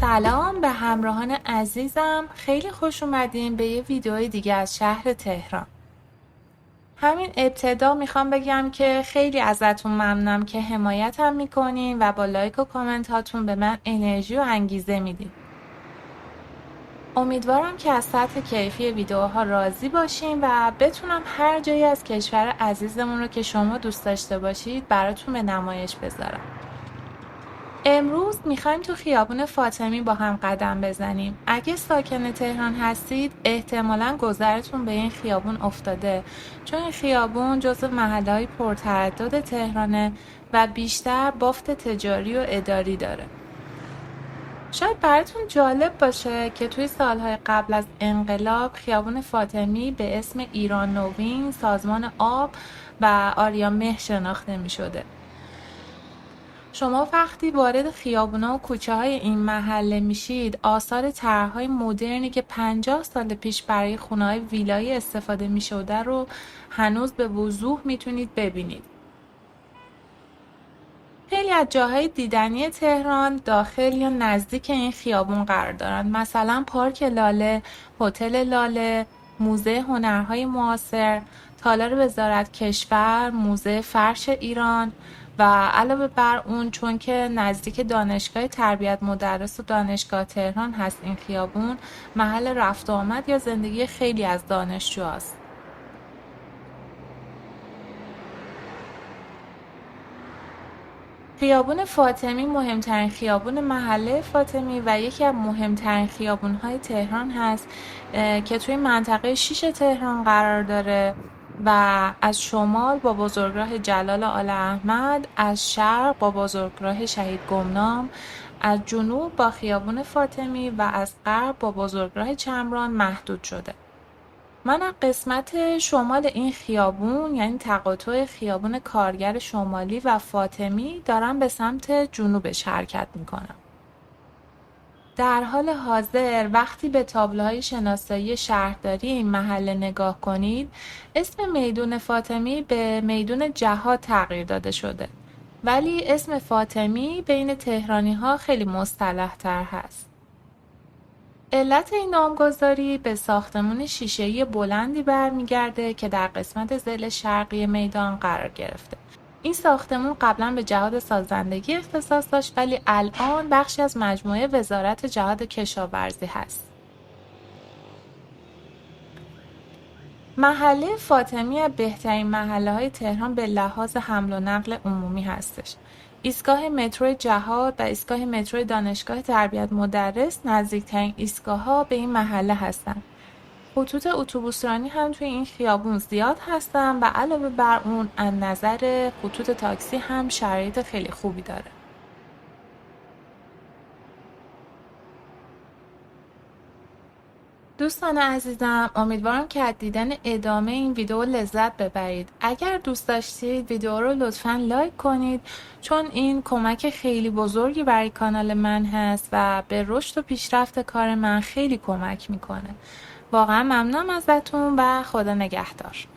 سلام به همراهان عزیزم، خیلی خوش اومدین به یه ویدیو دیگه از شهر تهران. همین ابتدا میخوام بگم که خیلی ازتون ممنونم که حمایتم میکنین و با لایک و کامنت هاتون به من انرژی و انگیزه میدین. امیدوارم که از سطح کیفی ویدیوها راضی باشین و بتونم هر جایی از کشور عزیزمون رو که شما دوست داشته باشید براتون به نمایش بذارم. امروز میخوایم تو خیابون فاطمی با هم قدم بزنیم. اگه ساکن تهران هستید احتمالاً گذرتون به این خیابون افتاده، چون این خیابون جزو محله‌های پرتردد تهرانه و بیشتر بافت تجاری و اداری داره. شاید براتون جالب باشه که توی سالهای قبل از انقلاب خیابون فاطمی به اسم ایران نوین، سازمان آب و آریامهر شناخته می شده. شما وقتی وارد خیابونا و کوچه های این محله میشید، آثار طرح‌های مدرنی که 50 سال پیش برای خونه‌های ویلایی استفاده می‌شده رو هنوز به وضوح میتونید ببینید. خیلی از جاهای دیدنی تهران داخل یا نزدیک این خیابون قرار دارند. مثلا پارک لاله، هتل لاله، موزه هنرهای معاصر، تالار وزارت کشور، موزه فرش ایران و علاوه بر اون چون که نزدیک دانشگاه تربیت مدرس و دانشگاه تهران هست این خیابون، محل رفت و آمد یا زندگی خیلی از دانشجوهاست. خیابون فاطمی مهمترین خیابون محله فاطمی و یکی از مهمترین خیابون‌های تهران هست که توی منطقه 6 تهران قرار داره و از شمال با بزرگراه جلال آل احمد، از شرق با بزرگراه شهید گمنام، از جنوب با خیابون فاطمی و از غرب با بزرگراه چمران محدود شده. من از قسمت شمال این خیابون، یعنی تقاطع خیابون کارگر شمالی و فاطمی، دارم به سمت جنوبش حرکت میکنم. در حال حاضر وقتی به تابلوهای شناسایی شهرداری این محله نگاه کنید، اسم میدون فاطمی به میدون جهاد تغییر داده شده، ولی اسم فاطمی بین تهرانی ها خیلی مصطلح تر هست. علت این نامگذاری به ساختمان شیشه‌ای بلندی برمیگرده که در قسمت ضلع شرقی میدان قرار گرفته. این ساختمان قبلا به جهاد سازندگی اختصاص داشت ولی الان بخشی از مجموعه وزارت جهاد کشاورزی هست. محله فاطمی از بهترین محله‌های تهران به لحاظ حمل و نقل عمومی هستش. ایستگاه مترو جهاد و ایستگاه مترو دانشگاه تربیت مدرس نزدیکترین ایستگاه‌ها به این محله هستند. خطوط اتوبوسرانی هم توی این خیابون زیاد هستن و علاوه بر اون از نظر خطوط تاکسی هم شرایط خیلی خوبی داره. دوستان عزیزم، امیدوارم که از دیدن ادامه این ویدیو لذت ببرید. اگر دوست داشتید ویدیو رو لطفاً لایک کنید، چون این کمک خیلی بزرگی برای کانال من هست و به رشد و پیشرفت کار من خیلی کمک میکنه. واقعا ممنونم ازتون و خدا نگهدار.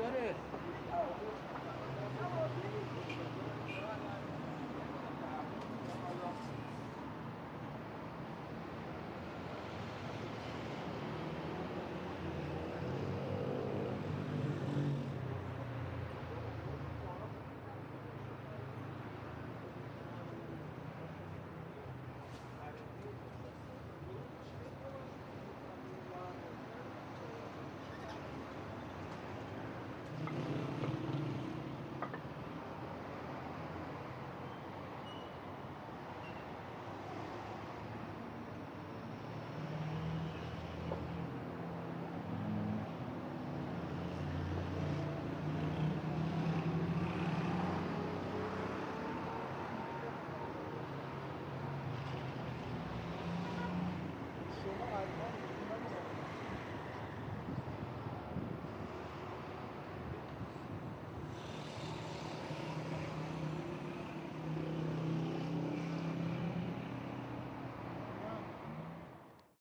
داره.